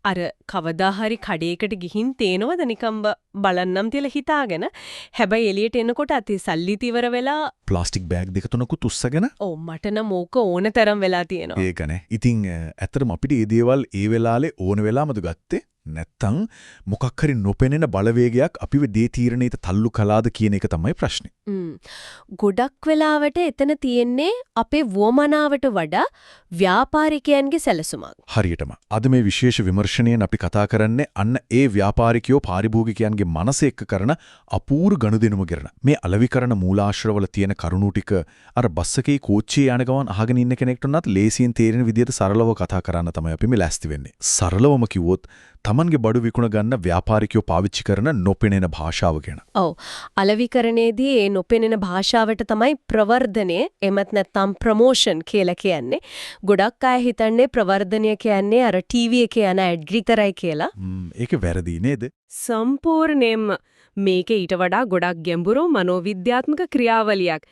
අර කවදා හරි කඩේකට ගිහින් තේනවද නිකම්බ බලන්නම් තියලා හිතාගෙන. හැබැයි එළියට එනකොට අතේ සල්ලි තිවර වෙලා ප්ලාස්ටික් බෑග් දෙක තුනකුත් උස්සගෙන ඔව් මට නම් ඕක ඕන තරම් වෙලා තියෙනවා. ඒකනේ. ඉතින් ඇත්තටම අපිට මේ දේවල් ඒ වෙලාවේ ඕන වෙලාමද ගත්තේ? නැත්තම් මොකක් හරි නොපෙනෙන බලවේගයක් අපිව දේ තීරණයට තල්ලු කළාද කියන එක තමයි ප්‍රශ්නේ. ගොඩක් වෙලාවට එතන තියෙන්නේ අපේ වොමනාවට වඩා ව්‍යාපාරිකයන්ගේ සැලසුමක්. හරියටම. අද මේ විශේෂ විමර්ශනයෙන් අපි කතා කරන්නේ අන්න ඒ ව්‍යාපාරිකයෝ පාරිභෝගිකයන්ගේ මනස එක්ක කරන අපූර්ව ගනුදෙනුම කරන. මේ අලෙවිකරණ මූලාශ්‍රවල තියෙන කරුණු ටික අර බස් එකේ කෝච්චියේ යන ගමන් අහගෙන ඉන්න කෙනෙක්ට උනත් ලේසියෙන් තේරෙන විදිහට සරලව කතා කරන්න තමයි අපි මේ ලෑස්ති වෙන්නේ. සරලවම කිව්වොත් තමන්ගේ බඩු විකුණ ගන්න ව්‍යාපාරිකයෝ පාවිච්චි කරන නොපෙනෙන භාෂාව ගැන. ඔව්. අලෙවිකරණයේදී ඒ නොපෙනෙන භාෂාවට තමයි ප්‍රවර්ධනය එමත් නැත්නම් ප්‍රොමෝෂන් කියලා කියන්නේ. ගොඩක් අය හිතන්නේ ප්‍රවර්ධනය කියන්නේ අර ටීවී එකේ යන ඇඩ් විතරයි කියලා. ඒක වැරදි නේද? සම්පූර්ණයෙන්ම මේක ඊට වඩා ගොඩක් ගැඹුරු මනෝවිද්‍යාත්මක ක්‍රියාවලියක්.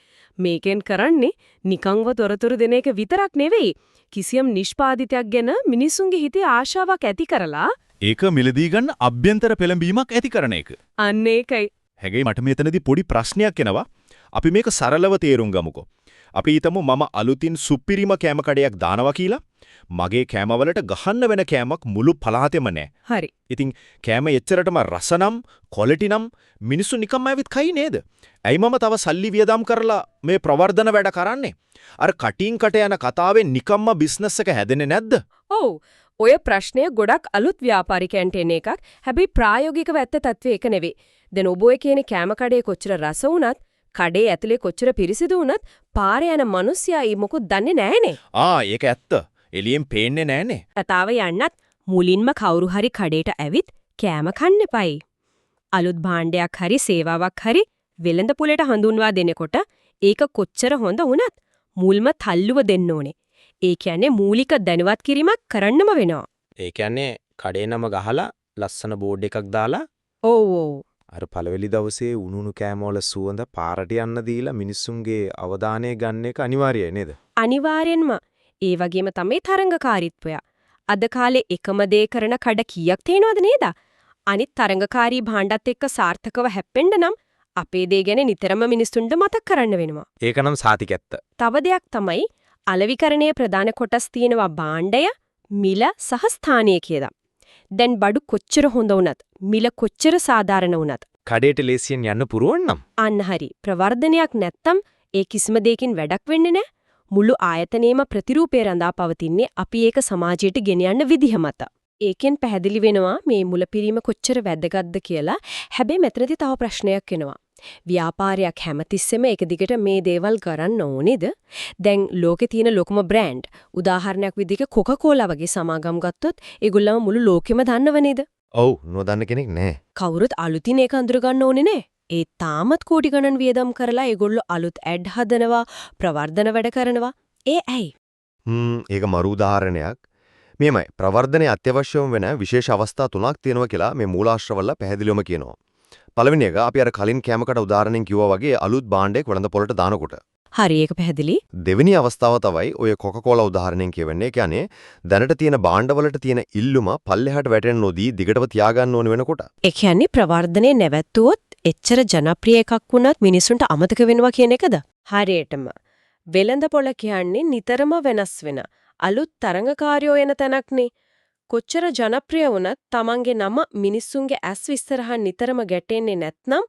මේකෙන් කරන්නේ නිකංව තොරතුරු දෙන එක විතරක් නෙවෙයි. කිසියම් නිෂ්පාදිතයක් ගැන මිනිසුන්ගේ හිතේ ආශාවක් ඇති කරලා ඒක මිලදී ගන්න අභ්‍යන්තර පෙළඹීමක් ඇති කරන එක. අන්න ඒකයි. හැබැයි මට මෙතනදී පොඩි ප්‍රශ්නයක් එනවා. අපි මේක සරලව තේරුම් ගමුකෝ. අපි හිතමු මම අලුතින් සුපිරිම කෑම කඩයක් දානවා කියලා. මගේ කෑමවලට ගහන්න වෙන කෑමක් මුළු පළාතෙම නැහැ. හරි. ඉතින් කෑම එච්චරටම රසනම්, ක්වොලිටි නම් මිනිස්සු නිකම්ම ඇවිත් කයි නේද? ඇයි මම තව සල්ලි වියදම් කරලා මේ ප්‍රවර්ධන වැඩ කරන්නේ? අර කටින් කට යන කතාවෙන් නිකම්ම බිස්නස් එක හැදෙන්නේ නැද්ද? ඔව්. ඔය ප්‍රශ්නය ගොඩක් අලුත් ව්‍යාපාරිකයන්ට එන එකක්. හැබැයි ප්‍රායෝගිකව ඇත්ත තත්ත්වය ඒක නෙවෙයි. දැන් ඔබ ඔය කියන්නේ කෑම කඩේ කොච්චර රස වුණත්, කඩේ ඇතුලේ කොච්චර පිරිසිදු වුණත්, පාරේ යන මිනිස්සයා මොකොත් දන්නේ නැහනේ. ඒක ඇත්ත. එළියෙන් පේන්නේ නැහනේ. කතාව යන්නත් මුලින්ම කවුරු හරි කඩේට ඇවිත් කෑම කන්න එපයි. අලුත් භාණ්ඩයක් හරි සේවාවක් හරි වෙළඳ පොලට හඳුන්වා දෙනකොට ඒක කොච්චර හොඳ වුණත් මුල්ම තල්ලුව දෙන්න ඕනේ. ඒ කියන්නේ මූලික දැනුවත් කිරීමක් කරන්නම වෙනවා. ඒ කියන්නේ කඩේ නම ගහලා ලස්සන බෝඩ් එකක් දාලා ඔව් ඔව්. අර පළවෙනි දවසේ උණුණු කෑම වල සුවඳ පාරට යන්න දීලා මිනිස්සුන්ගේ අවධානය ගන්න එක අනිවාර්යයි නේද? අනිවාර්යෙන්ම. ඒ වගේම තමයි තරංගකාරීත්වය. අද කාලේ එකම දේ කරන කඩ කීයක් තියෙනවද නේද? අනිත් තරංගකාරී භාණ්ඩත් එක්ක සාර්ථකව හැප්පෙන්න නම් අපේ දේ ගැන නිතරම මිනිස්සුන්ට මතක් කරන්න වෙනවා. ඒක නම් සාතිකැත්ත. තව දෙයක් තමයි අලෙවිකරණයේ ප්‍රධාන කොටස් තියෙනවා භාණ්ඩය, මිල සහ ස්ථානීය කියලා. දැන් බඩු කොච්චර හොඳ වුණත්, මිල කොච්චර සාධාරණ වුණත් කඩේට ලේසියෙන් යන්න පුරුවන් නම් අන්න හරි. ප්‍රවර්ධනයක් නැත්තම් ඒ කිසිම දෙයකින් වැඩක් වෙන්නේ නැහැ. මුළු ආයතනයේම ප්‍රතිරූපේ රඳා පවතින්නේ අපි ඒක සමාජයට ගෙන යන්න විදිහ මත. ඒකෙන් පැහැදිලි වෙනවා මේ මුලපිරීම කොච්චර වැදගත්ද කියලා. හැබැයි මෙතනදී තව ප්‍රශ්නයක් එනවා. ව්‍යාපාරයක් හැමතිස්සෙම එක දිගට මේ දේවල් කරන්න ඕනේද? දැන් ලෝකේ තියෙන ලොකුම බ්‍රෑන්ඩ් උදාහරණයක් විදිහට කොකාකෝලා වගේ සමාගම් ගත්තොත් ඒගොල්ලම මුළු ලෝකෙම දන්නව නේද? ඔව් නොදන්න කෙනෙක් නැහැ. කවුරුත් අලුතින් ඒක අඳුර ගන්න ඕනේ නේ. ඒ තාමත් කෝටි ගණන් වියදම් කරලා ඒගොල්ලෝ අලුත් ඇඩ් හදනවා, ප්‍රවර්ධන වැඩ කරනවා. ඒ ඇයි? ඒක මරු උදාහරණයක්. මේමයි ප්‍රවර්ධනයේ අත්‍යවශ්‍යම වෙන විශේෂ අවස්ථා තුනක් තියෙනවා කියලා මේ මූලාශ්‍රවල පැහැදිලිවම කියනවා. පළවෙනි එක අපි අර කලින් කැමකට උදාහරණෙන් කිව්වා වගේ අලුත් භාණ්ඩයක් වෙළඳ පොළට දානකොට. හරි ඒක පැහැදිලි. දෙවෙනි අවස්ථාව තමයි ඔය කොකාකෝලා උදාහරණයෙන් කියවන්නේ. කියන්නේ දැනට තියෙන භාණ්ඩවලට තියෙන ඉල්ලුම පල්ලෙහාට වැටෙන්න නොදී දිගටම තියාගන්න ඕන වෙනකොට. ඒ කියන්නේ ප්‍රවර්ධනයේ නැවැත්තුවොත් එච්චර ජනප්‍රිය එකක් වුණත් මිනිසුන්ට අමතක වෙනවා කියන එකද? හරියටම. වෙළඳ පොළ කියන්නේ නිතරම වෙනස් වෙන අලුත් තරංගකාරයෝ එන තැනක්නේ. කොච්චර ජනප්‍රිය වුණත් තමන්ගේ නම මිනිස්සුන්ගේ ඇස් විස්තරහන් නිතරම ගැටෙන්නේ නැත්නම්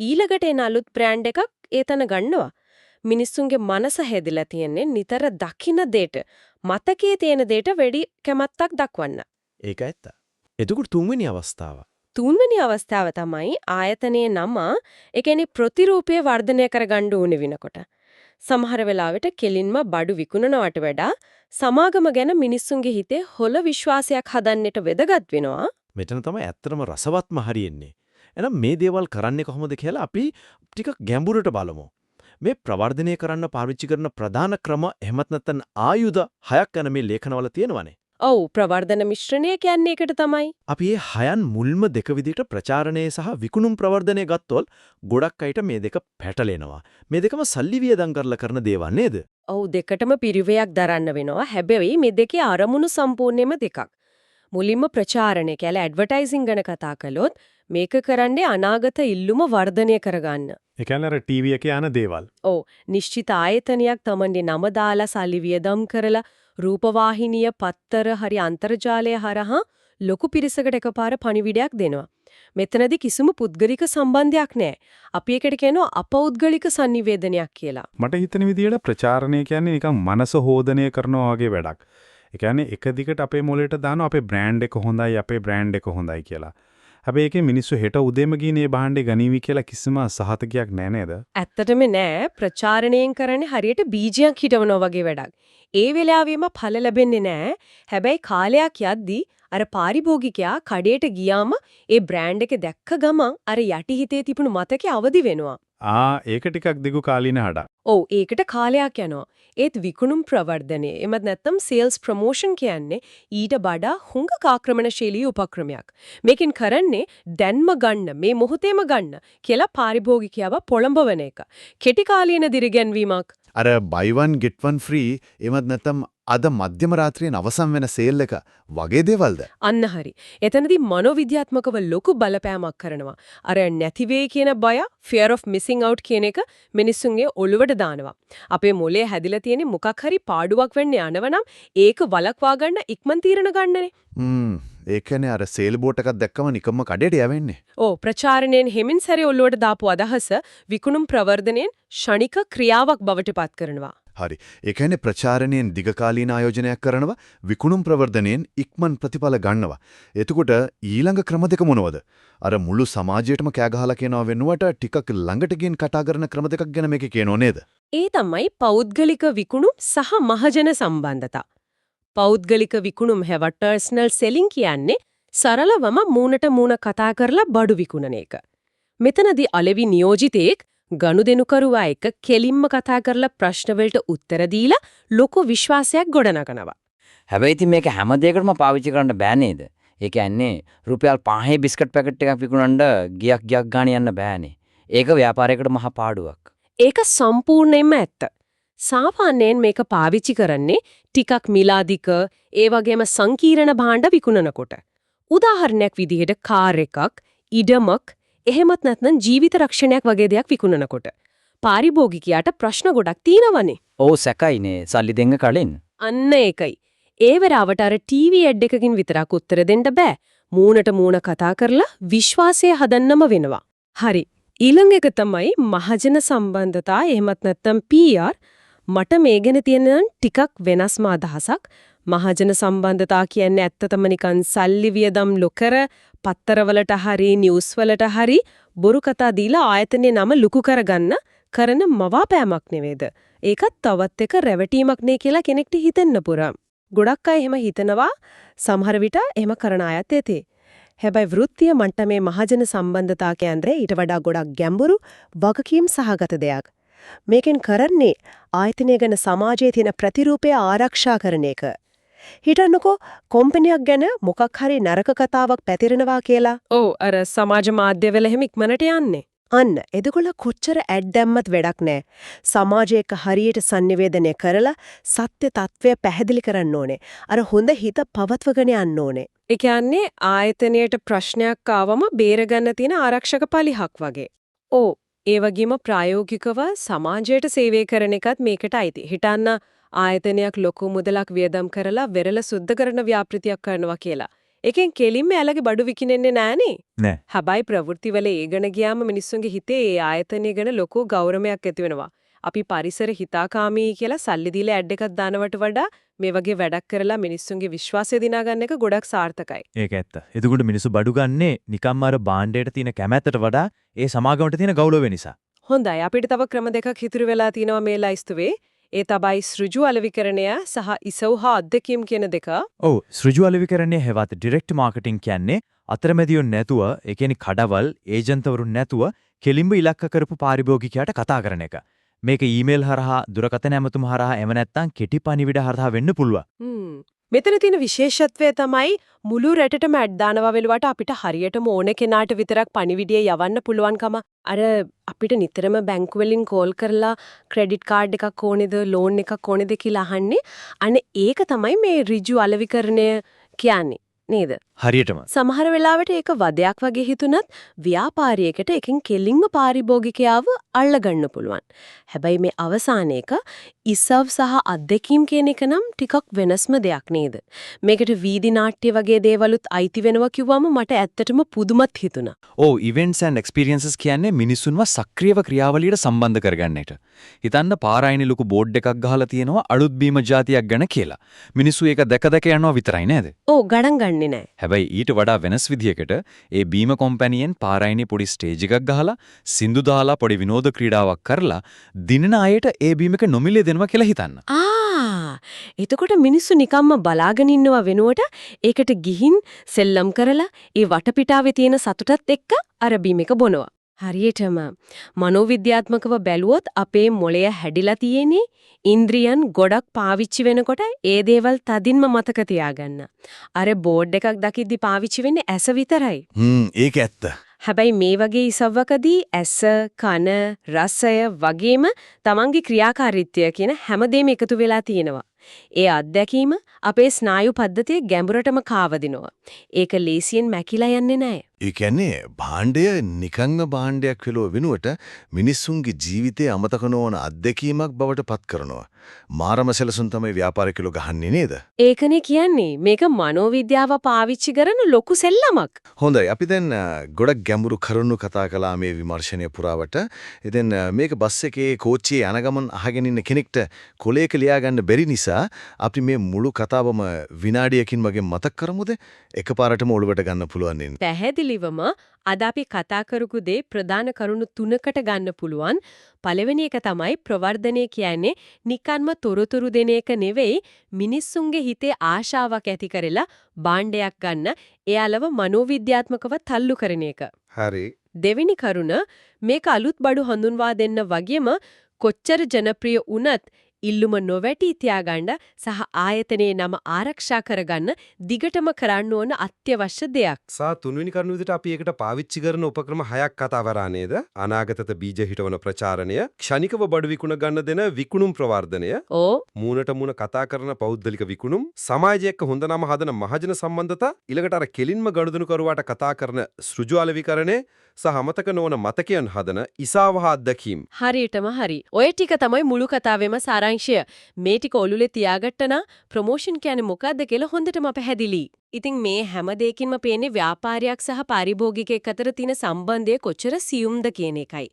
ඊළඟට එන අලුත් බ්‍රෑන්ඩ් එකක් ඒතන ගන්නවා. මිනිස්සුන්ගේ මනස හැදිලා තියෙන්නේ නිතර දකින්න දෙයට, මතකයේ තියෙන දෙයට වැඩි කැමැත්තක් දක්වන්න. ඒක ඇත්ත. එතකොට තුන්වෙනි අවස්ථාව. තුන්වෙනි අවස්ථාව තමයි ආයතනයේ නම, ඒ කියන්නේ ප්‍රතිරූපය වර්ධනය කරගන්න ඕනේ වෙනකොට. සමහර වෙලාවට කෙලින්ම බඩු විකුණනවට වඩා සමාගම ගැන මිනිස්සුන්ගේ හිතේ හොල විශ්වාසයක් හදන්නට වැදගත් වෙනවා. මෙතන තමයි ඇත්තටම රසවත්ම හරියන්නේ. එහෙනම් මේ දේවල් කරන්නේ කොහොමද කියලා අපි ටිකක් ගැඹුරට බලමු. මේ ප්‍රවර්ධනය කරන්න පාවිච්චි කරන ප්‍රධාන ක්‍රම එහෙමත් නැත්නම් ආයුධ 6ක් යන මේ ලේඛනවල තියෙනවානේ. ඔව් ප්‍රවර්ධන මිශ්‍රණය කියන්නේ ඒකට තමයි. අපි මේ 6න් මුල්ම දෙක විදිහට ප්‍රචාරණය සහ විකුණුම් ප්‍රවර්ධනය ගත්තොත් ගොඩක් අයට මේ දෙක පැටලෙනවා. මේ දෙකම සල්ලි වියදම් කරලා කරන දේවල් නේද? ඔව් දෙකටම පිරිවැයක් දරන්න වෙනවා. හැබැයි මේ දෙකේ අරමුණු සම්පූර්ණයෙන්ම දෙකක්. මුලින්ම ප්‍රචාරණය කියලා ඇඩ්වර්ටයිසිං ගැන කතා කළොත් මේක කරන්නේ අනාගත ඉල්ලුම වර්ධනය කරගන්න. ඒ කියන්නේ අර ටීවී එකේ යන දේවල්. ඔව් නිශ්චිත ආයතනයක් තමන්ගේ නම දාලා සල්ලි වියදම් කරලා රූපවාහිනිය පත්තර හරි අන්තර්ජාලය හරහා ලොකු පිරිසකට එකපාර පණිවිඩයක් දෙනවා. මෙතනදී කිසිම පුද්ගලික සම්බන්ධයක් නැහැ. අපි ඒකට කියනවා අපෞද්ගලික sannivedanayak කියලා. මට හිතෙන විදිහට ප්‍රචාරණය කියන්නේ නිකන් මනස හෝදනය කරනවා වගේ වැඩක්. ඒ කියන්නේ එක දිගට අපේ මොළයට දානවා අපේ බ්‍රෑන්ඩ් එක හොඳයි අපේ බ්‍රෑන්ඩ් එක හොඳයි කියලා. හැබැයි ඒකේ මිනිස්සු හෙට උදේම ගිහින් මේ භාණ්ඩේ ගනීවි කියලා කිසිම සහතිකයක් නැහැ නේද? ඇත්තටම නෑ. ප්‍රචාරණයෙන් කරන්නේ හරියට බීජයක් හිටවනවා වගේ වැඩක්. ඒ වෙලාවෙම ඵල ලැබෙන්නේ නෑ. හැබැයි කාලයක් යද්දී අර පාරිභෝගිකයා කඩේට ගියාම ඒ බ්‍රෑන්ඩ් එක දැක්ක ගමන් අර යටි හිතේ තිබුණු මතකේ අවදි වෙනවා. ඒක ටිකක් දිගු කාලීන හඩක්. ඔව් ඒකට කාලයක් යනවා. ඒත් විකුණුම් ප්‍රවර්ධනය එමත් නැත්නම් සේල්ස් ප්‍රොමෝෂන් කියන්නේ ඊට වඩා හුඟක් ආක්‍රමණශීලී උපක්‍රමයක්. මේකෙන් කරන්නේ දැන්ම ගන්න මේ මොහොතේම ගන්න කියලා පාරිභෝගිකයව පොළඹවන එක. කෙටි කාලීන දිරිගැන්වීමක්. අර buy one get one free එමත් නැත්නම් අද මධ්‍යම රාත්‍රියේ අවසන් වෙන සේල් එක වගේ දේවල්ද? අන්න හරි. එතනදී මනෝවිද්‍යාත්මකව ලොකු බලපෑමක් කරනවා. අර නැති වෙයි කියන බය, fear of missing out කියන එක මිනිස්සුන්ගේ ඔළුවට දානවා. අපේ මොලේ හැදිලා තියෙන මොකක් හරි පාඩුවක් වෙන්න යනවනම් ඒක වළක්වා ගන්න ඉක්මන් තීරණ ගන්නනේ. ඒ කියන්නේ අර සේල් බෝට් එකක් දැක්කම නිකම්ම කඩේට යවෙන්නේ. ඔව් ප්‍රචාරණයෙන් හිමින් සැරේ ඔළුවට දාපු අදහස විකුණුම් ප්‍රවර්ධනයෙන් ෂණික ක්‍රියාවක් බවට පත් කරනවා. හරි. ඒ කියන්නේ ප්‍රචාරණයෙන් දිගකාලීන ආයෝජනයක් කරනවා, විකුණුම් ප්‍රවර්ධනයෙන් ඉක්මන් ප්‍රතිඵල ගන්නවා. එතකොට ඊළඟ ක්‍රම දෙක මොනවද? අර මුළු සමාජයටම කෑ ගහලා කියනවා වෙනුවට ටිකක් ළඟට ගින් කතා කරන ක්‍රම දෙකක් ගැන මේකේ කියනෝ නේද? ඒ තමයි පෞද්ගලික විකුණුම් සහ මහජන සම්බන්ධතා. පෞද්ගලික විකුණුම් හැව පර්සනල් සෙලින් කියන්නේ සරලවම මූණට මූණ කතා කරලා බඩු විකුණන එක. මෙතනදී අලෙවි නියෝජිතයෙක් ගනුදෙනු කරුවා එක කෙලින්ම කතා කරලා ප්‍රශ්න වලට උත්තර දීලා ලොකු විශ්වාසයක් ගොඩනගනවා. හැබැයි ඉතින් මේක හැම දෙයකටම පාවිච්චි කරන්න බෑ නේද? ඒ කියන්නේ රුපියල් 5 බිස්කට් පැකට් එකක් විකුණන්න ගියක් ගාන යන්න බෑනේ. ඒක ව්‍යාපාරයකට මහා පාඩුවක්. ඒක සම්පූර්ණයෙන්ම ඇත්ත. සාමාන්‍යයෙන් මේක පාවිච්චි කරන්නේ ටිකක් මිලාදික ඒ වගේම සංකීර්ණ භාණ්ඩ විකුණනකොට. උදාහරණයක් විදිහට කාර් එකක්, ඉඩමක්, එහෙමත් නැත්නම් ජීවිත රක්ෂණයක් වගේ දෙයක් විකුණනකොට. පාරිභෝගිකයාට ප්‍රශ්න ගොඩක් තියෙනවනේ. ඕ සැකයිනේ සල්ලි දෙන්න කලින්. අන්න ඒකයි. ඒ වෙලාවට අර ටීවී ඇඩ් එකකින් විතරක් උත්තර දෙන්න බෑ. මූණට මූණ කතා කරලා විශ්වාසය හදන්නම වෙනවා. හරි. ඊළඟ එක තමයි මහජන සම්බන්ධතා එහෙමත් නැත්නම් PR. මට මේ ගැන තියෙන ටිකක් වෙනස්ම අදහසක්. මහජන සම්බන්ධතා කියන්නේ ඇත්තටම නිකන් සල්ලි වියදම් ලොකර පත්තරවලට හරි නිවුස් වලට හරි බොරු කතා දීලා ආයතනයේ නම ලුකු කරගන්න කරන මවාපෑමක් නෙවෙයිද? ඒකත් තවත් එක රැවටීමක් නේ කියලා කෙනෙක්ට හිතෙන්න පුරා. ගොඩක් අය එහෙම හිතනවා. සමහර විට එහෙම කරන අයත් ඇතේ. හැබැයි වෘත්තීය මට්ටමේ මහජන සම්බන්ධතා කියන්නේ ඊට වඩා ගොඩක් ගැඹුරු වගකීම් සහගත දෙයක්. මේකෙන් කරන්නේ ආයතනය ගැන සමාජයේ තියෙන ප්‍රතිරූපය ආරක්ෂා කරන එක. හිතන්නකෝ කම්පැනියක් ගැන මොකක් හරි නරක කතාවක් පැතිරෙනවා කියලා. ඔව් අර සමාජ මාධ්‍යවල එහෙම ඉක්මනට යන්නේ. අන්න එදකොල කොච්චර ඇඩ් දැම්මත් වැඩක් නැහැ. සමාජයක හරියට sannivedanaya කරලා සත්‍ය తත්වය පැහැදිලි කරන්න ඕනේ. අර හොඳ හිත පවත්වගෙන යන්න ඕනේ. ඒ කියන්නේ ආයතනයට ප්‍රශ්නයක් ආවම බේරගන්න තියෙන ආරක්ෂක පලිහක් වගේ. ඔව් ඒ වගේම ප්‍රායෝගිකව සමාජයට සේවය කරන එකත් මේකට අයිති. හිතන්න ආයතනයක් ලොකු මුදලක් වියදම් කරලා වෙරළ සුද්ධ කරන ව්‍යාපෘතියක් කරනවා කියලා. ඒකෙන් කෙලින්ම ඇලගේ බඩු විකිනෙන්නේ නෑනේ. නෑ. හැබැයි ප්‍රවෘත්තිවල ඒ ගැන ගියාම මිනිස්සුන්ගේ හිතේ ඒ ආයතනය ගැන ලොකු ගෞරවයක් ඇති වෙනවා. අපි පරිසර හිතාකාමී කියලා සල්ලි දීලා ඇඩ් එකක් දානවට වඩා මේ වගේ වැඩක් කරලා මිනිස්සුන්ගේ විශ්වාසය දිනා ගන්න එක ගොඩක් සාර්ථකයි. ඒක ඇත්ත. එතකොට මිනිස්සු බඩු ගන්නේ නිකම්ම අර භාණ්ඩයට තියෙන කැමැත්තට වඩා ඒ සමාගමට තියෙන ගෞරවය නිසා. හොඳයි. අපිට තව ක්‍රම දෙකක් ඉතුරු වෙලා තිනවා මේ ලයිස්තුවේ. ඒ තමයි සෘජු අලෙවිකරණය සහ ඉසව්හා අධ්‍යක්ීම් කියන දෙක. ඔව් සෘජු අලෙවිකරණය හෙවත් ඩිරෙක්ට් මාකටිං කියන්නේ අතරමැදියොන් නැතුව ඒ කියන්නේ කඩවල් ඒජන්තවරුන් නැතුව කෙලින්ම ඉලක්ක කරපු පාරිභෝගිකයාට කතා කරන එක. මේක ඊමේල් හරහා දුරකථන ඇමතුම හරහා එව නැත්තම් කෙටි පණිවිඩ හරහා වෙන්න පුළුවන්. මෙතන තියෙන විශේෂත්වය තමයි මුළු රටටම ඇඩ් දානවා වෙලුවට අපිට හරියටම ඕන කෙනාට විතරක් පණිවිඩය යවන්න පුළුවන්කම. අර අපිට නිතරම බැංකු වලින් කෝල් කරලා ක්‍රෙඩිට් කාඩ් එකක් ඕනේද ලෝන් එකක් ඕනේද කියලා අහන්නේ. අනේ ඒක තමයි මේ ඍජු අලෙවිකරණය කියන්නේ. නේද? හරියටම. සමහර වෙලාවට ඒක වදයක් වගේ හිතුණත් ව්‍යාපාරියකට එකෙන් කෙලින්ම පාරිභෝගිකයාව අල්ලගන්න පුළුවන්. හැබැයි මේ අවසාන එක ඉසව් සහ අත්දැකීම් කියන එක නම් ටිකක් වෙනස්ම දෙයක් නේද? මේකට වීදි නාට්‍ය වගේ දේවලුත් අයිති වෙනවා කිව්වම මට ඇත්තටම පුදුමත් හිතුණා. ඕ ඉවෙන්ට්ස් ඇන්ඩ් එක්ස්පීරියන්සස් කියන්නේ මිනිස්සුන්ව සක්‍රියව ක්‍රියාවලියට සම්බන්ධ කරගන්න එක. හිතන්න පාරායිනේ ලොකු බෝඩ් එකක් ගහලා තියෙනවා අලුත් බීම જાතියක් ගැන කියලා. මිනිස්සු ඒක දැක දැක යනවා විතරයි නේද? ඕ ගණන් ගන්නෙ නෑ. හැබැයි ඊට වඩා වෙනස් විදියකට ඒ බීම කම්පැනියෙන් පාරායිනේ පොඩි ස්ටේජ් එකක් ගහලා සින්දු දාලා පොඩි විනෝද ක්‍රීඩාවක් කරලා දිනන අයට ඒ බීමක නොමිලේ දෙනවා කියලා හිතන්න. එතකොට මිනිස්සු නිකම්ම බලාගෙන ඉන්නව වෙනුවට ඒකට ගිහින් සෙල්ලම් කරලා ඒ වටපිටාවේ තියෙන සතුටත් එක්ක අර බීමක බොනවා. හරියටම මනෝවිද්‍යාත්මකව බැලුවොත් අපේ මොළය හැදිලා තියෙන්නේ ඉන්ද්‍රියන් ගොඩක් පාවිච්චි වෙනකොට ඒ දේවල් තදින්ම මතක තියාගන්න. අර බෝඩ් එකක් දකිද්දි පාවිච්චි වෙන්නේ ඇස විතරයි. ඒක ඇත්ත. හැබැයි මේ වගේ ඉසව්වකදී ඇස, කන, රසය වගේම තමන්ගේ ක්‍රියාකාරීත්වය කියන හැමදේම එකතු වෙලා තියෙනවා. ඒ අත්දැකීම අපේ ස්නායු පද්ධතිය ගැඹුරටම කාවදිනවා. ඒක ලේසියෙන් මැකිලා යන්නේ නැහැ. ඒ කියන්නේ භාණ්ඩය නිකන්ම භාණ්ඩයක් වෙලෝ වෙනුවට මිනිස්සුන්ගේ ජීවිතේ අමතක නොවන අත්දැකීමක් බවට පත් කරනවා. මාරම සැලසුම් තමයි ව්‍යාපාරිකයෝ ගහන්නේ නේද? ඒකනේ කියන්නේ මේක මනෝවිද්‍යාව පාවිච්චි කරන ලොකු සෙල්ලමක්. හොඳයි අපි දැන් ගොඩක් ගැඹුරු කරුණු කතා කළා මේ විමර්ශනය පුරාවට. ඉතින් මේක බස් එකේ කෝච්චියේ යන ගමන් අහගෙන ඉන්න කෙනෙක්ට කොලයක ලියා ගන්න බැරි නිසා අපි මේ මුළු කතාවම විනාඩියකින් වගේ මතක් කරමුද? එකපාරටම ඔළුවට ගන්න පුළුවන් නේ. පැහැදිලිවම අද අපි කතා කරපු දේ ප්‍රධාන කරුණු තුනකට ගන්න පුළුවන්. පළවෙනි එක තමයි ප්‍රවර්ධනය කියන්නේ නිකන්ම තොරතුරු දෙන එක නෙවෙයි මිනිස්සුන්ගේ හිතේ ආශාවක් ඇති කරලා භාණ්ඩයක් ගන්න එයාලව මනෝවිද්‍යාත්මකව තල්ලු කරන එක. හරි. දෙවෙනි කරුණ මේක අලුත් බඩු හඳුන්වා දෙන්න වගේම කොච්චර ජනප්‍රිය වුණත් ඉල්ලුම නොවැටි තියාගන්න සහ ආයතනයේ නම ආරක්ෂා කරගන්න දිගටම කරන්න ඕන අත්‍යවශ්‍ය දෙයක්. සා තුන්වෙනි කරුණ විදිහට අපි ඒකට පාවිච්චි කරන උපක්‍රම 6ක් කතා කරා නේද? අනාගතත බීජ හිටවන ප්‍රචාරණය, ක්ෂණිකව බඩු විකුණ ගන්න දෙන විකුණුම් ප්‍රවර්ධනය, මූණට මූණ කතා කරන පෞද්ගලික විකුණුම්, සමාජය එක්ක හොඳ නම හදන මහජන සම්බන්ධතා, ඊළඟට අර කෙලින්ම ගනුදෙනු කරුවාට කතා කරන සෘජු අලෙවිකරණය සහ අමතක නොවන මතකයන් හදන ඉසාවහ අත්දැකීම්. හරියටම හරි. ඔය ටික තමයි මුළු කතාවෙම සාරාංශය. මේ ටික ඔළුලේ තියාගත්තා නම් ප්‍රොමෝෂන් කියන්නේ මොකද්ද කියලා හොඳටම පැහැදිලි. ඉතින් මේ හැම දෙයකින්ම පේන්නේ ව්‍යාපාරයක් සහ පාරිභෝගිකයෙක් අතර තියෙන සම්බන්ධය කොච්චර සියුම්ද කියන එකයි.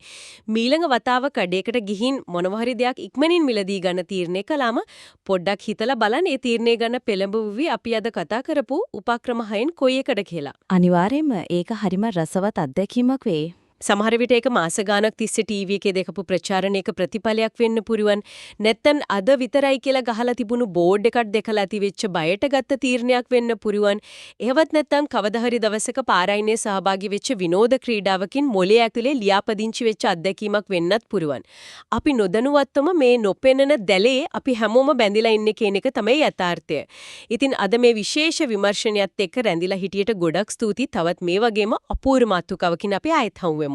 මීළඟ වතාව කඩේකට ගිහින් මොනවා හරි දෙයක් ඉක්මනින් මිලදී ගන්න තීරණය කළාම පොඩ්ඩක් හිතලා බලන්න ඒ තීරණය ගන්න පෙළඹවුවි අපි අද කතා කරපු උපක්‍රම 6න් කොයි එකද කියලා. අනිවාර්යයෙන්ම ඒක හරිම රසවත් අත්දැකීමක් වේ. සමහර විට ඒක මාස ගාණක් තිස්සේ ටීවී එකේ දැකපු ප්‍රචාරණයක ප්‍රතිඵලයක් වෙන්න පුරුවන්. නැත්නම් අද විතරයි කියලා ගහලා තිබුණු බෝඩ් එකක් දැකලා ඇතිවෙච්ච බයට ගත්ත තීරණයක් වෙන්න පුරුවන්. එහෙවත් නැත්නම් කවදා හරි දවසක පාරායිනේ සහභාගී වෙච්ච විනෝද ක්‍රීඩාවකින් මොලේ ඇතුලේ ලියාපදිංචි වෙච්ච අත්දැකීමක් වෙන්නත් පුරුවන්. අපි නොදැනුවත්වම මේ නොපෙනෙන දැලේ අපි හැමෝම බැඳිලා ඉන්නේ කියන එක තමයි යථාර්ථය. ඉතින් අද මේ විශේෂ විමර්ශනයත් එක්ක රැඳිලා හිටියට ගොඩක් ස්තුතියි. තවත් මේ වගේම අපූර්ව මාතෘකාවකින් අපි ආයෙත් හමු වෙමු.